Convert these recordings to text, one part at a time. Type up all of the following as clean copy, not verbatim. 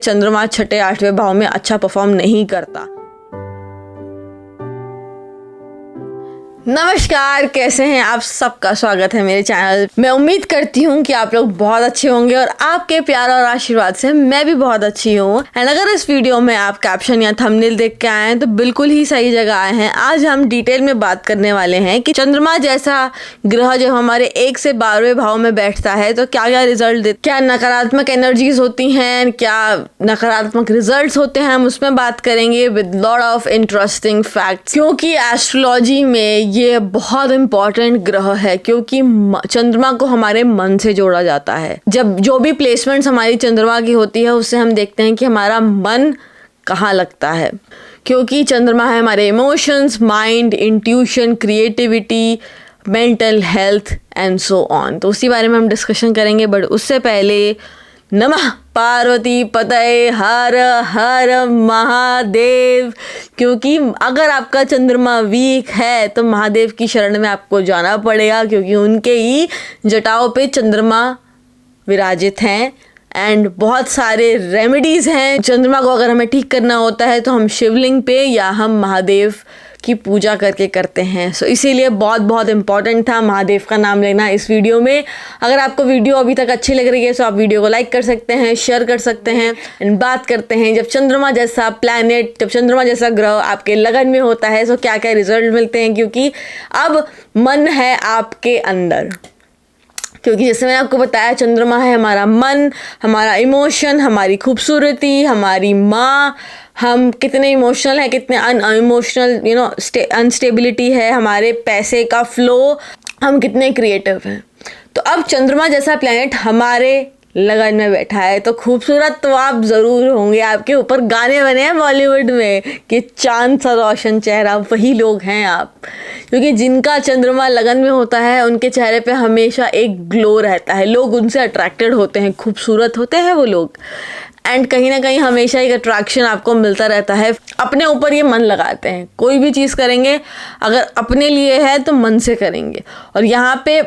चंद्रमा छठे आठवें भाव में अच्छा परफॉर्म नहीं करता। नमस्कार, कैसे हैं आप? सबका स्वागत है मेरे चैनल। मैं उम्मीद करती हूँ कि आप लोग बहुत अच्छे होंगे और आपके प्यार और आशीर्वाद से मैं भी बहुत अच्छी हूँ। एंड अगर इस वीडियो में आप कैप्शन या थंबनेल देख के आए हैं तो बिल्कुल ही सही जगह आए हैं। आज हम डिटेल में बात करने वाले हैं कि चंद्रमा जैसा ग्रह जब हमारे 1 से 12वें भाव में बैठता है तो क्या क्या रिजल्ट देता है, क्या नकारात्मक एनर्जीज होती हैं, क्या नकारात्मक रिजल्ट होते हैं, हम उसमें बात करेंगे with lot of interesting facts. क्योंकि एस्ट्रोलॉजी में ये बहुत इंपॉर्टेंट ग्रह है, क्योंकि चंद्रमा को हमारे मन से जोड़ा जाता है। जब जो भी प्लेसमेंट्स हमारी चंद्रमा की होती है उससे हम देखते हैं कि हमारा मन कहाँ लगता है, क्योंकि चंद्रमा है हमारे emotions, mind, intuition, creativity, mental health and so on. तो उसी बारे में हम डिस्कशन करेंगे। बट उससे पहले नमः पार्वती पतये हर हर महादेव। क्योंकि अगर आपका चंद्रमा वीक है तो महादेव की शरण में आपको जाना पड़ेगा, क्योंकि उनके ही जटाओं पे चंद्रमा विराजित हैं। एंड बहुत सारे रेमेडीज़ हैं। चंद्रमा को अगर हमें ठीक करना होता है तो हम शिवलिंग पे या हम महादेव की पूजा करके करते हैं। सो इसीलिए बहुत बहुत इंपॉर्टेंट था महादेव का नाम लेना इस वीडियो में। अगर आपको वीडियो अभी तक अच्छी लग रही है तो आप वीडियो को लाइक कर सकते हैं, शेयर कर सकते हैं। एंड बात करते हैं, जब चंद्रमा जैसा प्लैनेट, जब चंद्रमा जैसा ग्रह आपके लगन में होता है तो क्या क्या रिजल्ट मिलते हैं। क्योंकि अब मन है आपके अंदर, क्योंकि जैसे मैंने आपको बताया चंद्रमा है हमारा मन, हमारा इमोशन, हमारी खूबसूरती, हमारी माँ, हम कितने इमोशनल हैं, कितने अनइमोशनल अनस्टेबिलिटी है, हमारे पैसे का फ्लो, हम कितने क्रिएटिव हैं। तो अब चंद्रमा जैसा प्लैनेट हमारे लगन में बैठा है तो खूबसूरत तो आप ज़रूर होंगे। आपके ऊपर गाने बने हैं बॉलीवुड में कि चांद सा रोशन चेहरा, वही लोग हैं आप। क्योंकि जिनका चंद्रमा लगन में होता है उनके चेहरे पे हमेशा एक ग्लो रहता है, लोग उनसे अट्रैक्टेड होते हैं, खूबसूरत होते हैं वो लोग। एंड कहीं ना कहीं हमेशा एक अट्रैक्शन आपको मिलता रहता है। अपने ऊपर ये मन लगाते हैं, कोई भी चीज़ करेंगे अगर अपने लिए है तो मन से करेंगे। और यहाँ पे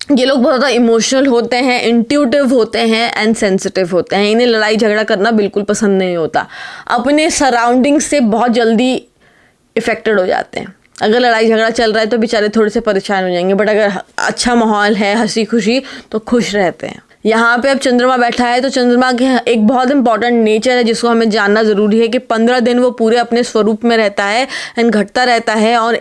ये लोग बहुत ज़्यादा इमोशनल होते हैं, इंट्यूटिव होते हैं एंड सेंसिटिव होते हैं। इन्हें लड़ाई झगड़ा करना बिल्कुल पसंद नहीं होता, अपने सराउंडिंग्स से बहुत जल्दी इफ़ेक्टेड हो जाते हैं। अगर लड़ाई झगड़ा चल रहा है तो बेचारे थोड़े से परेशान हो जाएंगे, बट अगर अच्छा माहौल है, हंसी खुशी, तो खुश रहते हैं। यहाँ पे अब चंद्रमा बैठा है तो चंद्रमा के एक बहुत इंपॉर्टेंट नेचर है जिसको हमें जानना ज़रूरी है कि 15 दिन वो पूरे अपने स्वरूप में रहता है एंड घटता रहता है, और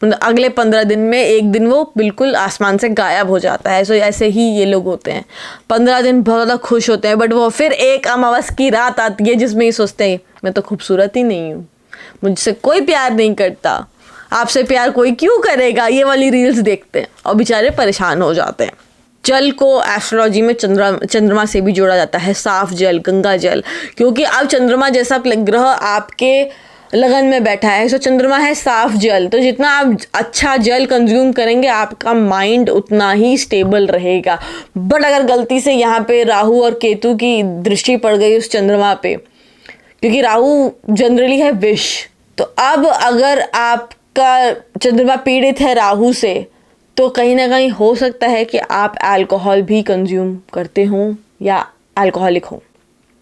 अगले 15 दिन में एक दिन वो बिल्कुल आसमान से गायब हो जाता है। सो ऐसे ही ये लोग होते हैं, 15 दिन बहुत ज़्यादा खुश होते हैं, बट वो फिर एक अमावस की रात आती है जिसमें ये सोचते हैं मैं तो खूबसूरत ही नहीं हूँ, मुझसे कोई प्यार नहीं करता, आपसे प्यार कोई क्यों करेगा, ये वाली रील्स देखते हैं और बेचारे परेशान हो जाते हैं। जल को एस्ट्रोलॉजी में चंद्रमा से भी जोड़ा जाता है, साफ जल, गंगा जल। क्योंकि अब चंद्रमा जैसा ग्रह आपके लगन में बैठा है, सो चंद्रमा है साफ जल, तो जितना आप अच्छा जल कंज्यूम करेंगे आपका माइंड उतना ही स्टेबल रहेगा। बट अगर गलती से यहाँ पे राहु और केतु की दृष्टि पड़ गई उस चंद्रमा पे, क्योंकि राहु जनरली है विष, तो अब अगर आपका चंद्रमा पीड़ित है राहु से तो कहीं ना कहीं हो सकता है कि आप अल्कोहल भी कंज्यूम करते हों या अल्कोहलिक हों,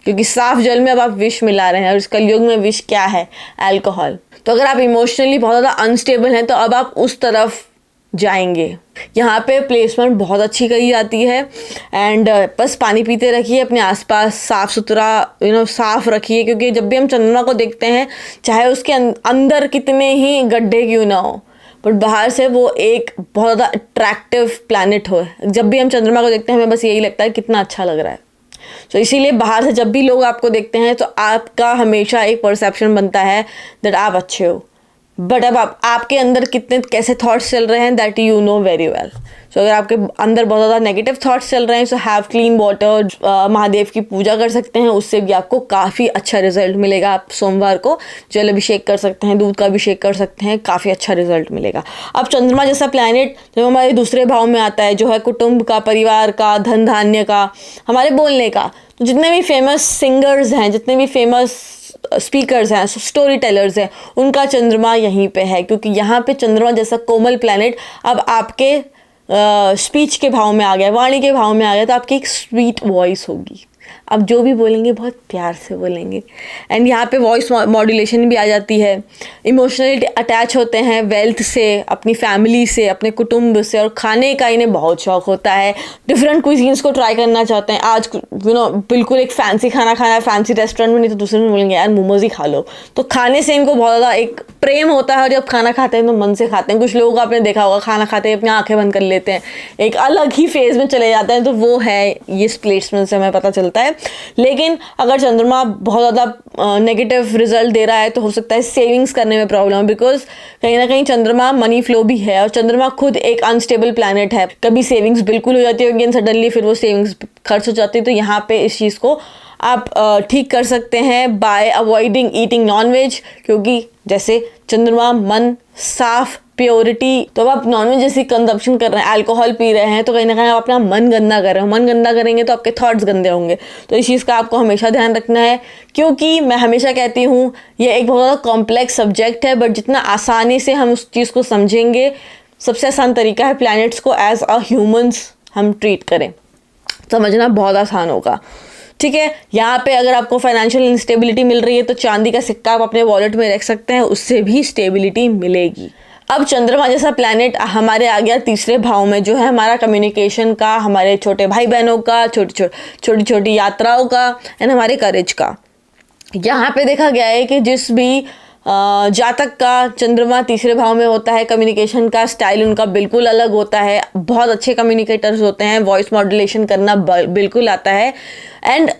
क्योंकि साफ जल में अब आप विष मिला रहे हैं और इस कलयुग में विष क्या है? अल्कोहल। तो अगर आप इमोशनली बहुत ज़्यादा अनस्टेबल हैं तो अब आप उस तरफ जाएंगे। यहाँ पे प्लेसमेंट बहुत अच्छी करी जाती है। एंड बस पानी पीते रखिए, अपने आसपास साफ़ सुथरा साफ़ रखिए, क्योंकि जब भी हम चंद्रमा को देखते हैं चाहे उसके अंदर कितने ही गड्ढे क्यों ना हो, बट बाहर से वो एक बहुत ज़्यादा अट्रैक्टिव प्लैनेट हो। जब भी हम चंद्रमा को देखते हैं हमें बस यही लगता है कितना अच्छा लग रहा है। तो इसीलिए बाहर से जब भी लोग आपको देखते हैं तो आपका हमेशा एक परसेप्शन बनता है दैट आप अच्छे हो, बट अब आपके अंदर कितने कैसे थॉट्स चल रहे हैं that you know very well. So अगर आपके अंदर बहुत ज़्यादा नेगेटिव थॉट्स चल रहे हैं so have clean water, Mahadev की पूजा कर सकते हैं, उससे भी आपको काफ़ी अच्छा रिजल्ट मिलेगा। आप सोमवार को जल अभिषेक कर सकते हैं, दूध का अभिषेक कर सकते हैं, काफ़ी अच्छा रिजल्ट मिलेगा। अब चंद्रमा जैसा प्लैनेट जब हमारे दूसरे भाव में आता है, जो है कुटुंब का, परिवार का, धन धान्य का, हमारे बोलने का, तो जितने भी फेमस सिंगर्स हैं, जितने भी फेमस स्पीकर्स हैं, स्टोरी टेलर्स हैं, उनका चंद्रमा यहीं पे है। क्योंकि यहाँ पे चंद्रमा जैसा कोमल प्लैनेट अब आपके स्पीच के भाव में आ गया, वाणी के भाव में आ गया, तो आपकी एक स्वीट वॉइस होगी, आप जो भी बोलेंगे बहुत प्यार से बोलेंगे। एंड यहाँ पे वॉइस मॉड्यूलेशन भी आ जाती है। इमोशनली अटैच होते हैं वेल्थ से, अपनी फैमिली से, अपने कुटुंब से, और खाने का इन्हें बहुत शौक होता है। डिफरेंट क्विजीन्स को ट्राई करना चाहते हैं। आज बिल्कुल एक फैंसी खाना खाना है, फैंसी रेस्टोरेंट में, नहीं तो दूसरे में बोलेंगे यार मोमोज ही खा लो। तो खाने से इनको बहुत ज़्यादा एक प्रेम होता है, और जब खाना खाते हैं तो मन से खाते हैं। कुछ लोगों को आपने देखा होगा खाना खाते हैं अपनी आंखें बंद कर लेते हैं, एक अलग ही फेज में चले जाते हैं। तो वो है ये प्लेसमेंट से हमें पता चलता है। लेकिन अगर चंद्रमा बहुत ज़्यादा नेगेटिव रिजल्ट दे रहा है तो हो सकता है सेविंग्स करने में प्रॉब्लम, बिकॉज कहीं ना कहीं चंद्रमा मनी फ्लो भी है, और चंद्रमा खुद एक अनस्टेबल प्लैनेट है। कभी सेविंग्स बिल्कुल हो जाती होगी, सडनली फिर वो सेविंग्स खर्च हो जाती है। तो यहाँ पे इस चीज़ को आप ठीक कर सकते हैं बाय अवॉइडिंग ईटिंग नॉनवेज, क्योंकि जैसे चंद्रमा मन साफ प्योरिटी, तो अब आप नॉनवेज जैसी कंजप्शन कर रहे हैं, अल्कोहल पी रहे हैं, तो कहीं ना कहीं आप अपना मन गंदा कर रहे हो। मन गंदा करेंगे तो आपके थॉट्स गंदे होंगे। तो इस चीज़ का आपको हमेशा ध्यान रखना है, क्योंकि मैं हमेशा कहती हूँ ये एक बहुत ज़्यादा कॉम्प्लेक्स सब्जेक्ट है, बट जितना आसानी से हम उस चीज़ को समझेंगे, सबसे आसान तरीका है प्लैनेट्स को एज अ ह्यूमंस हम ट्रीट करें, समझना बहुत आसान होगा। ठीक है, यहाँ पे अगर आपको फाइनेंशियल इंस्टेबिलिटी मिल रही है तो चांदी का सिक्का आप अपने वॉलेट में रख सकते हैं, उससे भी स्टेबिलिटी मिलेगी। अब चंद्रमा जैसा प्लैनेट हमारे आ गया तीसरे भाव में, जो है हमारा कम्युनिकेशन का, हमारे छोटे भाई बहनों का, छोटी छोटी यात्राओं का, एंड हमारे करेज का। यहाँ पे देखा गया है कि जिस भी जातक का चंद्रमा तीसरे भाव में होता है, कम्युनिकेशन का स्टाइल उनका बिल्कुल अलग होता है। बहुत अच्छे कम्युनिकेटर्स होते हैं, वॉइस मॉड्यूलेशन करना बिल्कुल आता है। एंड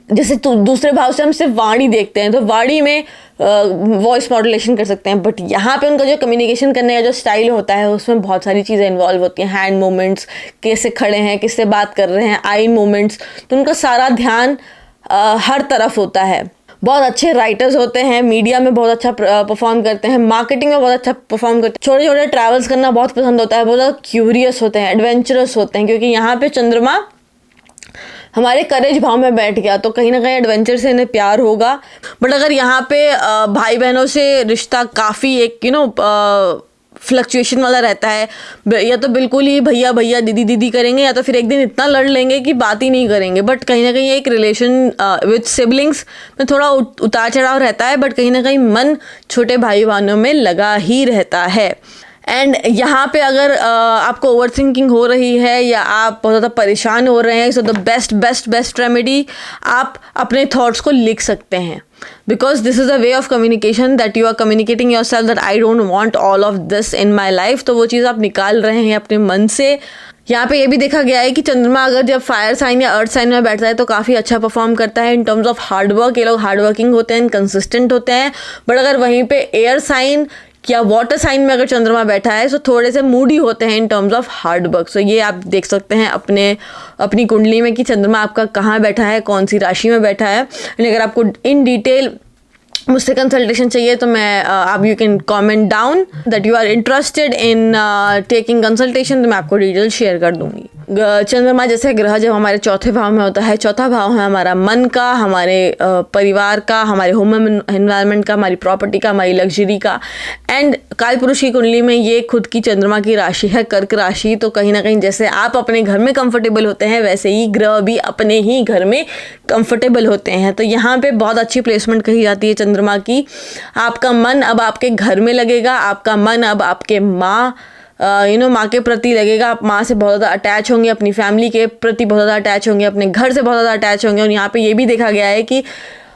जैसे दूसरे भाव से हम सिर्फ वाणी देखते हैं, तो वाणी में वॉइस मॉड्यूलेशन कर सकते हैं, बट यहाँ पे उनका जो कम्युनिकेशन करने का जो स्टाइल होता है उसमें बहुत सारी चीज़ें इन्वॉल्व होती हैं। हैंड मूवमेंट्स, कैसे खड़े हैं, किससे बात कर रहे हैं, आई मूवमेंट्स, तो उनका सारा ध्यान हर तरफ होता है। बहुत अच्छे राइटर्स होते हैं, मीडिया में बहुत अच्छा परफॉर्म करते हैं, मार्केटिंग में बहुत अच्छा परफॉर्म करते हैं, छोटे छोटे ट्रैवल्स करना बहुत पसंद होता है, बहुत ज़्यादा क्यूरियस होते हैं, एडवेंचरस होते हैं, क्योंकि यहाँ पे चंद्रमा हमारे करेज भाव में बैठ गया, तो कहीं ना कहीं एडवेंचर से इन्हें प्यार होगा। बट अगर यहाँ पे भाई बहनों से रिश्ता काफ़ी एक फ्लक्चुएशन वाला रहता है, या तो बिल्कुल ही भैया भैया दीदी दीदी करेंगे, या तो फिर एक दिन इतना लड़ लेंगे कि बात ही नहीं करेंगे। बट कहीं ना कहीं एक रिलेशन विद सिबलिंग्स में थोड़ा उतार चढ़ाव रहता है, बट कहीं ना कहीं मन छोटे भाई बहनों में लगा ही रहता है। एंड यहाँ पे अगर आपको ओवर थिंकिंग हो रही है या आप बहुत ज़्यादा परेशान हो रहे हैं, सो द बेस्ट रेमेडी, आप अपने थॉट्स को लिख सकते हैं, because this is a way of communication that you are communicating yourself that I don't want all of this in my life. तो वो चीज़ आप निकाल रहे हैं अपने मन से। यहाँ पे ये भी देखा गया है कि चंद्रमा अगर जब फायर साइन या अर्थ साइन में बैठता है तो काफ़ी अच्छा परफॉर्म करता है इन टर्म्स ऑफ हार्डवर्क। ये लोग हार्डवर्किंग होते हैं, कंसिस्टेंट होते हैं। बट अगर वहीं पे एयर साइन या वाटर साइन में अगर चंद्रमा बैठा है तो थोड़े से मूडी होते हैं in terms of hard work. So ये आप देख सकते हैं अपनी कुंडली में कि चंद्रमा आपका कहाँ बैठा है, कौन सी राशि में बैठा है। अगर आपको इन डिटेल मुझसे कंसल्टेशन चाहिए तो आप you can comment down that you are interested in taking consultation, तो मैं आपको डिटेल शेयर कर दूंगी। चंद्रमा जैसे ग्रह जब हमारे चौथे भाव में होता है, चौथा भाव है हमारा मन का, हमारे परिवार का, हमारे होम एनवायरनमेंट का, हमारी प्रॉपर्टी का, हमारी लग्जरी का। एंड कालपुरुष की कुंडली में ये खुद की चंद्रमा की राशि है कर्क राशि। तो कहीं ना कहीं जैसे आप अपने घर में कंफर्टेबल होते हैं वैसे ही ग्रह भी अपने ही घर में कंफर्टेबल होते हैं। तो यहाँ पे बहुत अच्छी प्लेसमेंट कही जाती है चंद्रमा की। आपका मन अब आपके घर में लगेगा, आपका मन अब आपके माँ के प्रति लगेगा। आप माँ से बहुत ज़्यादा अटैच होंगे, अपनी फैमिली के प्रति बहुत ज़्यादा अटैच होंगे, अपने घर से बहुत ज़्यादा अटैच होंगे। और यहाँ पे ये भी देखा गया है कि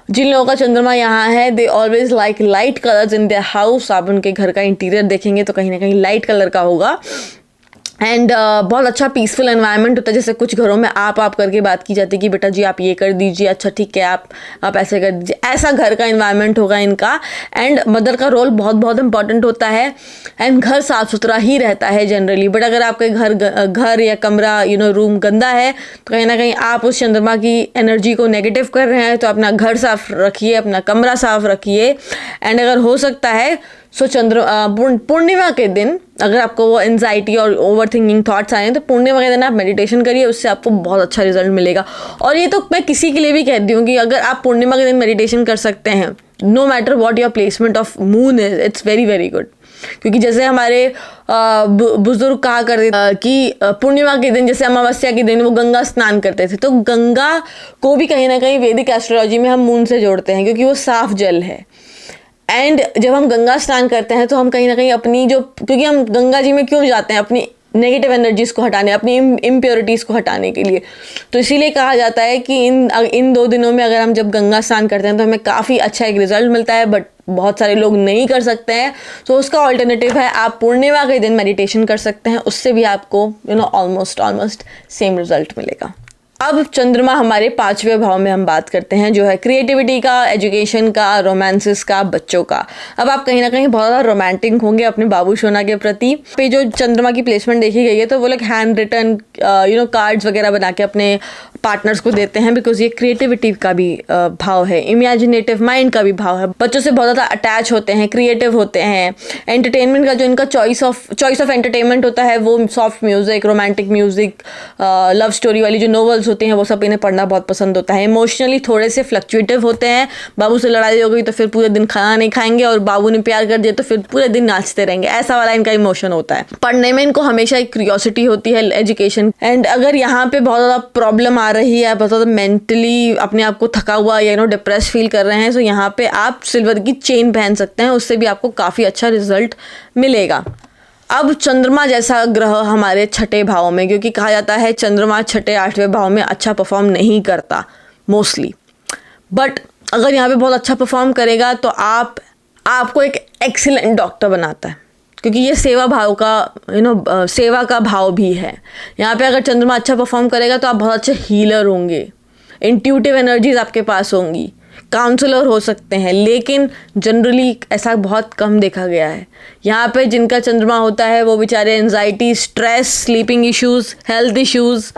जिन लोगों का चंद्रमा यहाँ है they always like light colours in their house. आप उनके घर का इंटीरियर देखेंगे तो कहीं ना कहीं लाइट कलर का होगा। एंड बहुत अच्छा पीसफुल एनवायरनमेंट होता है। जैसे कुछ घरों में आप करके बात की जाती है कि बेटा जी आप ये कर दीजिए, अच्छा ठीक है आप ऐसे कर दीजिए, ऐसा घर का एनवायरनमेंट होगा इनका। एंड मदर का रोल बहुत बहुत इंपॉर्टेंट होता है। एंड घर साफ सुथरा ही रहता है जनरली। बट अगर आपके घर या कमरा रूम गंदा है तो कहीं ना कहीं आप उस चंद्रमा की एनर्जी को नेगेटिव कर रहे हैं। तो अपना घर साफ रखिए, अपना कमरा साफ रखिए। एंड अगर हो सकता है सो पूर्णिमा के दिन अगर आपको वो एंजाइटी और ओवर थिंकिंग थॉट्स आए हैं तो पूर्णिमा के दिन आप मेडिटेशन करिए, उससे आपको बहुत अच्छा रिजल्ट मिलेगा। और ये तो मैं किसी के लिए भी कहती हूँ कि अगर आप पूर्णिमा के दिन मेडिटेशन कर सकते हैं, no matter what your placement of moon is, it's very very good. क्योंकि जैसे हमारे बुजुर्ग कहा करते कि पूर्णिमा के दिन, जैसे अमावस्या के दिन वो गंगा स्नान करते थे, तो गंगा को भी कहीं ना कहीं वैदिक एस्ट्रोलॉजी में हम मून से जोड़ते हैं क्योंकि वो साफ जल है। एंड जब हम गंगा स्नान करते हैं तो हम कहीं ना कहीं अपनी जो, क्योंकि हम गंगा जी में क्यों जाते हैं, अपनी नेगेटिव एनर्जीज को हटाने, अपनी इम्प्योरिटीज को हटाने के लिए। तो इसीलिए कहा जाता है कि इन 2 दिनों में अगर हम जब गंगा स्नान करते हैं तो हमें काफ़ी अच्छा एक रिजल्ट मिलता है। बट बहुत सारे लोग नहीं कर सकते हैं, तो उसका ऑल्टरनेटिव है आप पूर्णिमा के दिन मेडिटेशन कर सकते हैं, उससे भी आपको ऑलमोस्ट सेम रिजल्ट मिलेगा। अब चंद्रमा हमारे 5वें भाव में हम बात करते हैं, जो है क्रिएटिविटी का, एजुकेशन का, रोमांसेस का, बच्चों का। अब आप कहीं ना कहीं बहुत ज़्यादा रोमांटिक होंगे अपने बाबू सोना के प्रति। पे जो चंद्रमा की प्लेसमेंट देखी गई है तो वो लोग हैंड रिटन कार्ड्स वगैरह बना के अपने पार्टनर्स को देते हैं, बिकॉज ये क्रिएटिविटी का भी भाव है, इमेजिनेटिव माइंड का भी भाव है। बच्चों से बहुत ज़्यादा अटैच होते हैं, क्रिएटिव होते हैं। एंटरटेनमेंट का जो इनका चॉइस ऑफ एंटरटेनमेंट होता है वो soft music, romantic music, love story वाली जो नॉवेल्स होते हैं वो सब इन्हें पढ़ना बहुत पसंद होता है। इमोशनली थोड़े से फ्लक्चुएटिव होते हैं। बाबू से लड़ाई हो गई तो फिर पूरे दिन खाना नहीं खाएंगे, और बाबू ने प्यार कर दिया तो फिर पूरे दिन नाचते रहेंगे, ऐसा वाला इनका इमोशन होता है। पढ़ने में इनको हमेशा एक क्यूरियोसिटी होती है, एजुकेशन। एंड अगर यहाँ पे बहुत ज़्यादा प्रॉब्लम आ रही है, बहुत ज़्यादा मेंटली अपने आप को थका हुआ या डिप्रेस फील कर रहे हैं, तो यहाँ पे आप सिल्वर की चेन पहन सकते हैं, उससे भी आपको काफ़ी अच्छा रिजल्ट मिलेगा। अब चंद्रमा जैसा ग्रह हमारे 6ठे भाव में, क्योंकि कहा जाता है चंद्रमा 6ठे 8वें भाव में अच्छा परफॉर्म नहीं करता मोस्टली, बट अगर यहाँ पे बहुत अच्छा परफॉर्म करेगा तो आपको एक एक्सीलेंट डॉक्टर बनाता है, क्योंकि ये सेवा भाव का सेवा का भाव भी है। यहाँ पे अगर चंद्रमा अच्छा परफॉर्म करेगा तो आप बहुत अच्छे हीलर होंगे, इंट्यूटिव एनर्जीज आपके पास होंगी, काउंसलर हो सकते हैं, लेकिन जनरली ऐसा बहुत कम देखा गया है। यहाँ पे जिनका चंद्रमा होता है वो बेचारे anxiety, stress, sleeping issues, health issues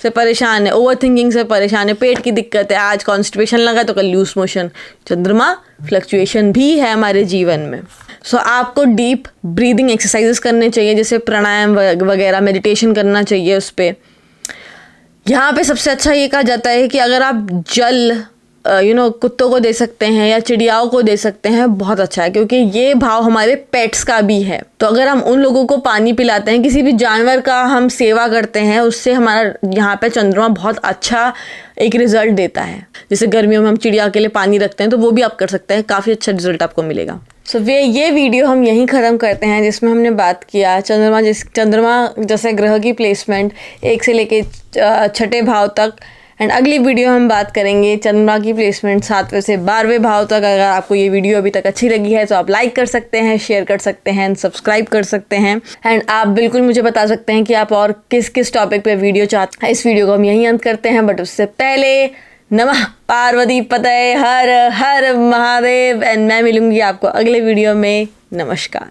से परेशान है, ओवर थिंकिंग से परेशान है, पेट की दिक्कत है, आज कॉन्स्टिपेशन लगा तो कल लूज मोशन। चंद्रमा फ्लक्चुएशन भी है हमारे जीवन में। सो आपको डीप ब्रीदिंग एक्सरसाइजेस करने चाहिए, जैसे प्राणायाम वगैरह, मेडिटेशन करना चाहिए उस पर। यहाँ पे सबसे अच्छा ये कहा जाता है कि अगर आप जल कुत्तों को दे सकते हैं या चिड़ियाओं को दे सकते हैं, बहुत अच्छा है, क्योंकि ये भाव हमारे पेट्स का भी है। तो अगर हम उन लोगों को पानी पिलाते हैं, किसी भी जानवर का हम सेवा करते हैं, उससे हमारा यहाँ पे चंद्रमा बहुत अच्छा एक रिजल्ट देता है। जैसे गर्मियों में हम चिड़िया के लिए पानी रखते हैं, तो वो भी आप कर सकते हैं, काफ़ी अच्छा रिजल्ट आपको मिलेगा। ये वीडियो हम यहीं ख़त्म करते हैं, जिसमें हमने बात किया चंद्रमा जैसे ग्रह की प्लेसमेंट 1 से लेके 6ठे भाव तक। एंड अगली वीडियो हम बात करेंगे चंद्रमा की प्लेसमेंट 7वें से 12वें भाव तक। अगर आपको ये वीडियो अभी तक अच्छी लगी है तो आप लाइक कर सकते हैं, शेयर कर सकते हैं, सब्सक्राइब कर सकते हैं। एंड आप बिल्कुल मुझे बता सकते हैं कि आप और किस किस टॉपिक पे वीडियो चाहते हैं। इस वीडियो को हम यहीं अंत करते हैं, बट उससे पहले नमः पार्वती पतये हर हर महादेव। एंड मैं मिलूंगी आपको अगले वीडियो में। नमस्कार।